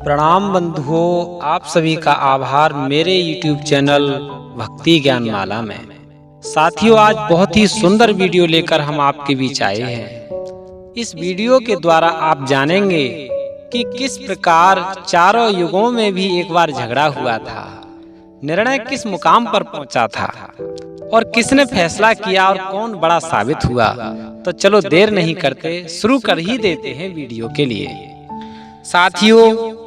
प्रणाम बंधुओं, आप सभी का आभार मेरे YouTube चैनल भक्ति ज्ञान माला में। साथियों, आज बहुत ही सुंदर वीडियो लेकर हम आपके बीच आए हैं। इस वीडियो के द्वारा आप जानेंगे कि किस प्रकार चारों युगों में भी एक बार झगड़ा हुआ था, निर्णय किस मुकाम पर पहुंचा था और किसने फैसला किया और कौन बड़ा साबित हुआ। तो चलो देर नहीं करते, शुरू कर ही देते हैं वीडियो के लिए। साथियों,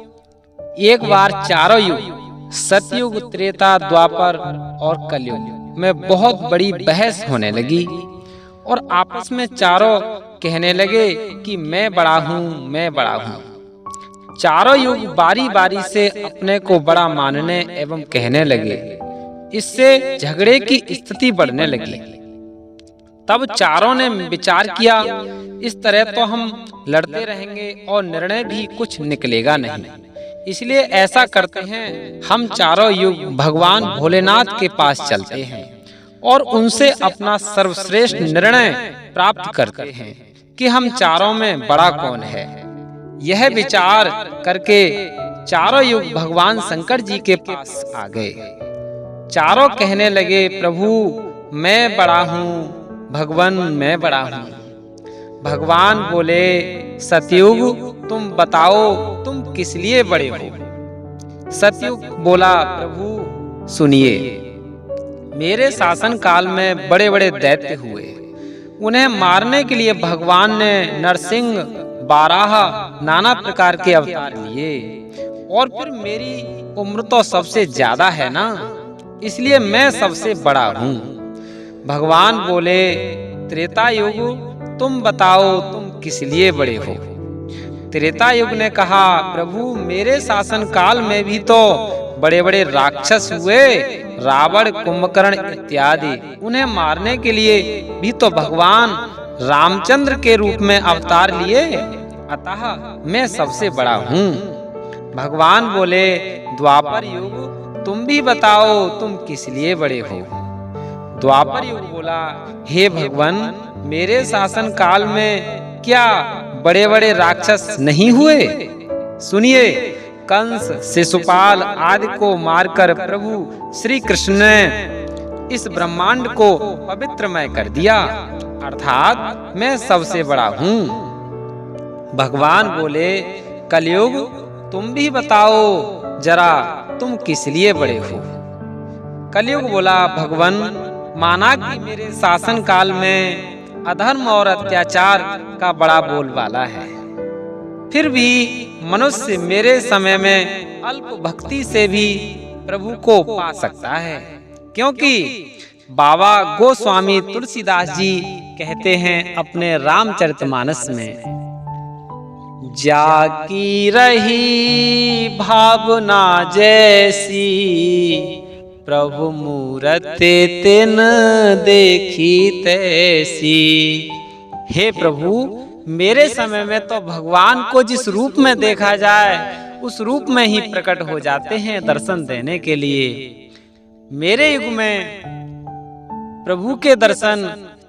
एक बार चारों युग सतयुग, त्रेता, द्वापर और कलयुग में बहुत बड़ी बहस होने लगी और आपस में चारों कहने लगे कि मैं बड़ा हूँ, मैं बड़ा हूँ। चारों युग बारी बारी से अपने को बड़ा मानने एवं कहने लगे। इससे झगड़े की स्थिति बढ़ने लगी। तब चारों ने विचार किया, इस तरह तो हम लड़ते रहेंगे और निर्णय भी कुछ निकलेगा नहीं। इसलिए ऐसा करते हैं, हम चारों युग भगवान भोलेनाथ के पास चलते हैं और उनसे अपना सर्वश्रेष्ठ निर्णय प्राप्त करते हैं कि हम चारों में बड़ा कौन है। यह विचार करके चारों युग भगवान शंकर जी के पास आ गए। चारों कहने लगे, प्रभु मैं बड़ा हूँ, भगवान मैं बड़ा हूँ। भगवान बोले, सतयुग तुम बताओ तुम किस लिए बड़े हो। सतयुग बोला, प्रभु सुनिए, मेरे शासन काल में बड़े बड़े दैत्य हुए। उन्हें मारने के लिए भगवान ने नरसिंह, बाराह, नाना प्रकार के अवतार लिए और फिर मेरी उम्र तो सबसे ज्यादा है ना, इसलिए मैं सबसे बड़ा हूँ। भगवान बोले, त्रेता युग तुम बताओ तुम किस लिए बड़े हो। त्रेता युग ने कहा, प्रभु मेरे शासन काल में भी तो बड़े बड़े राक्षस हुए, रावण, कुंभकर्ण इत्यादि। उन्हें मारने के लिए भी तो भगवान रामचंद्र के रूप में अवतार लिए, अतः मैं सबसे बड़ा हूँ। भगवान बोले, द्वापर युग तुम भी बताओ तुम किस लिए बड़े हो। द्वापर युग बोला, हे भगवान मेरे शासन काल में क्या बड़े बड़े राक्षस नहीं हुए। सुनिए, कंस, शिशुपाल आदि को मारकर प्रभु श्री कृष्ण ने इस ब्रह्मांड को पवित्रमय कर दिया, अर्थात मैं सबसे बड़ा हूँ। भगवान बोले, कलयुग तुम भी बताओ जरा तुम किस लिए बड़े हो। कलयुग बोला, भगवान माना कि मेरे शासन काल में अधर्म और अत्याचार का बड़ा बोलबाला है, फिर भी मनुष्य मेरे समय में अल्प भक्ति से भी प्रभु को पा सकता है। क्योंकि बाबा गोस्वामी तुलसीदास जी कहते हैं अपने रामचरितमानस में, जाकी रही भावना जैसी, प्रभु मूरते तिन देखी तैसी। हे प्रभु, मेरे समय में तो भगवान को जिस रूप में देखा जाए उस रूप में ही प्रकट हो जाते हैं दर्शन देने के लिए। मेरे युग में प्रभु के दर्शन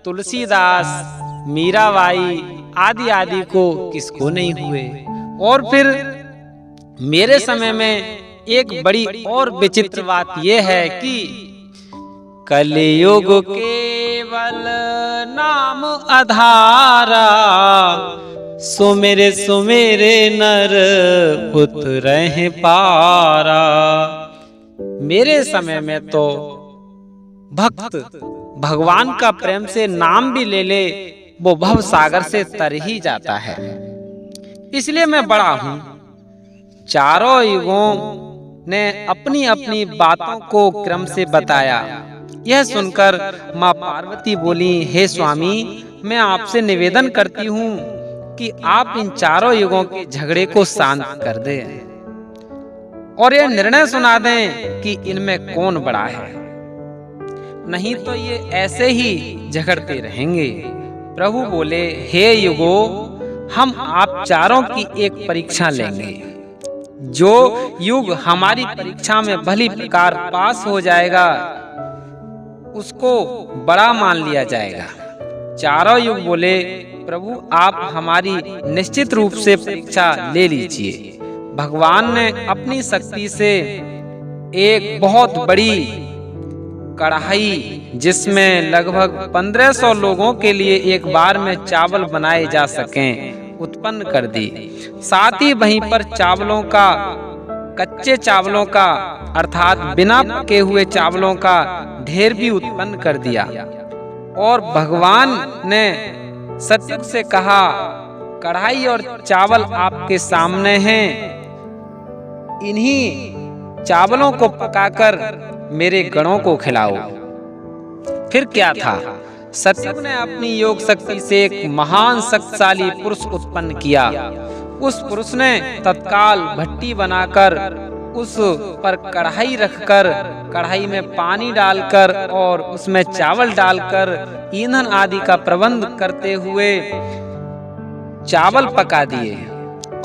तुलसीदास, मीराबाई आदि आदि को किसको नहीं हुए। और फिर मेरे समय में एक बड़ी और विचित्र बात यह है कि कलयुग केवल नाम आधारा, सुमेरे सुमेरे नर उतरे पारा। मेरे समय में तो भक्त भगवान का प्रेम से नाम भी ले ले वो भव सागर से तर ही जाता है, इसलिए मैं बड़ा हूँ। चारों युगों ने अपनी अपनी बातों को क्रम से बताया। यह सुनकर माँ पार्वती बोली, हे स्वामी, मैं आपसे निवेदन करती हूँ कि आप इन चारों युगों के झगड़े को शांत कर दें और यह निर्णय सुना दें कि इनमें कौन बड़ा है, नहीं तो ये ऐसे ही झगड़ते रहेंगे। प्रभु बोले, हे युगो, हम आप चारों की एक परीक्षा लेंगे। जो युग हमारी परीक्षा में भली प्रकार पास हो जाएगा उसको बड़ा मान लिया जाएगा। चारों युग बोले, प्रभु आप हमारी निश्चित रूप से परीक्षा ले लीजिए। भगवान ने अपनी शक्ति से एक बहुत बड़ी कढ़ाई, जिसमें लगभग 1500 लोगों के लिए एक बार में चावल बनाए जा सकें, उत्पन्न कर दी। साथ ही वहीं पर चावलों का, कच्चे चावलों का अर्थात बिना पके हुए चावलों का ढेर भी उत्पन्न कर दिया। और भगवान ने सतयुग से कहा, कढ़ाई और चावल आपके सामने हैं, इन्हीं चावलों को पकाकर मेरे गणों को खिलाओ। फिर क्या था, सतयुग ने अपनी योग शक्ति से एक महान शक्तिशाली पुरुष उत्पन्न किया। उस पुरुष ने तत्काल भट्टी बनाकर उस पर कढ़ाई रखकर, कढ़ाई में पानी डालकर और उसमें चावल डालकर ईंधन आदि का प्रबंध करते हुए चावल पका दिए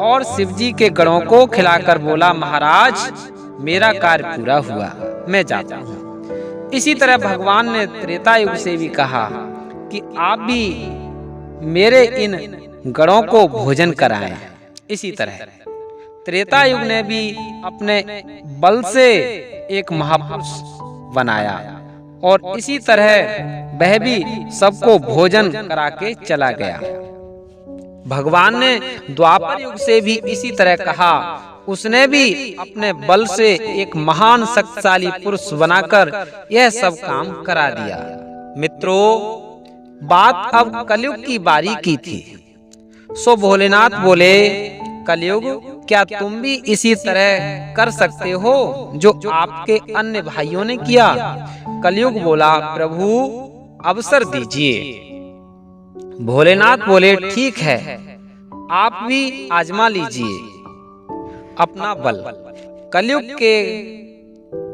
और शिवजी के गणों को खिलाकर बोला, महाराज मेरा कार्य पूरा हुआ, मैं जाता हूँ। इसी तरह भगवान ने त्रेता युग से भी कहा कि आप भी मेरे इन गणों को भोजन कराएं। इसी तरह त्रेता युग ने भी अपने बल से एक महापुरुष बनाया और इसी तरह वह भी सबको भोजन करा के चला गया। भगवान ने द्वापर युग से भी इसी तरह कहा, उसने भी अपने बल से एक महान शक्तिशाली पुरुष बनाकर यह सब काम करा दिया। मित्रों, बात अब कलयुग की बारी की थी। सो भोलेनाथ बोले, कलयुग क्या तुम भी इसी तरह कर सकते हो जो आपके अन्य भाइयों ने किया? कलयुग बोला, प्रभु अवसर दीजिए। भोलेनाथ बोले, ठीक है, आप भी आजमा लीजिए अपना बल। कलयुग के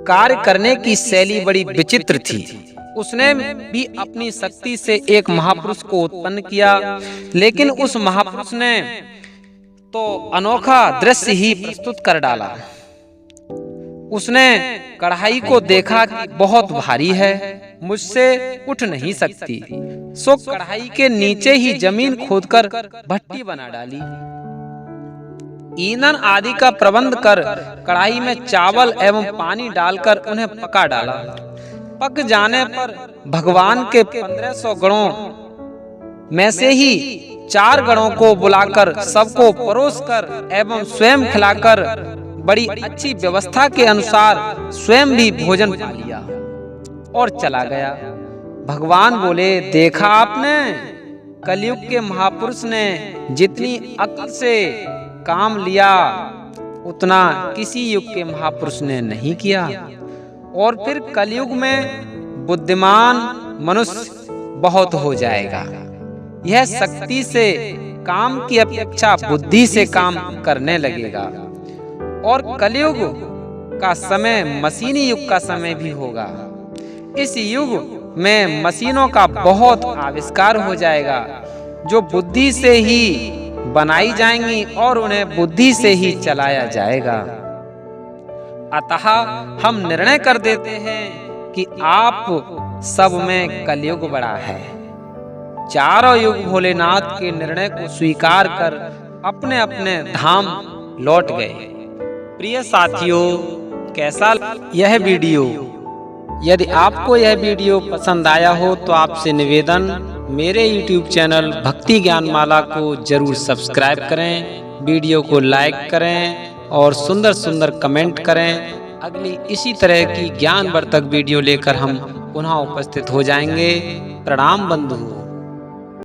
कार्य करने की शैली बड़ी विचित्र थी। उसने भी अपनी शक्ति से एक महापुरुष को उत्पन्न किया, लेकिन उस महापुरुष ने तो अनोखा दृश्य ही प्रस्तुत कर डाला। उसने कढ़ाई को देखा कि बहुत भारी है, मुझसे उठ नहीं सकती, सो कढ़ाई के नीचे ही जमीन खोदकर भट्टी बना डाली। ईंधन आदि का प्रबंध कर कढ़ाई में चावल एवं पानी डालकर उन्हें पका डाला। पक जाने पर भगवान के 1500 गणों में से ही 4 गणों को बुलाकर सबको परोसकर एवं स्वयं खिलाकर बड़ी अच्छी व्यवस्था के अनुसार स्वयं भी भोजन पा लिया और चला गया। भगवान बोले, देखा आपने, कलयुग के महापुरुष ने जितनी अक्ल से काम लिया उतना किसी युग के महापुरुष ने नहीं किया। और फिर कलयुग में बुद्धिमान मनुष्य बहुत हो जाएगा। यह शक्ति से काम की अपेक्षा बुद्धि से काम करने लगेगा और कलयुग का समय मशीनी युग का समय भी होगा। इस युग में मशीनों का बहुत आविष्कार हो जाएगा जो बुद्धि से ही बनाई जाएंगी और उन्हें बुद्धि से ही चलाया जाएगा। अतः हम निर्णय कर देते हैं कि आप सब में कलयुग बड़ा है। चारों युग भोलेनाथ के निर्णय को स्वीकार कर अपने अपने धाम लौट गए। प्रिय साथियों, कैसा यह वीडियो? यदि आपको यह वीडियो पसंद आया हो तो आपसे निवेदन, मेरे YouTube चैनल भक्ति ज्ञान माला को जरूर सब्सक्राइब करें, वीडियो को लाइक करें और सुंदर सुंदर कमेंट करें। अगली इसी तरह की ज्ञानवर्धक वीडियो लेकर हम पुनः उपस्थित हो जाएंगे। प्रणाम बंधु।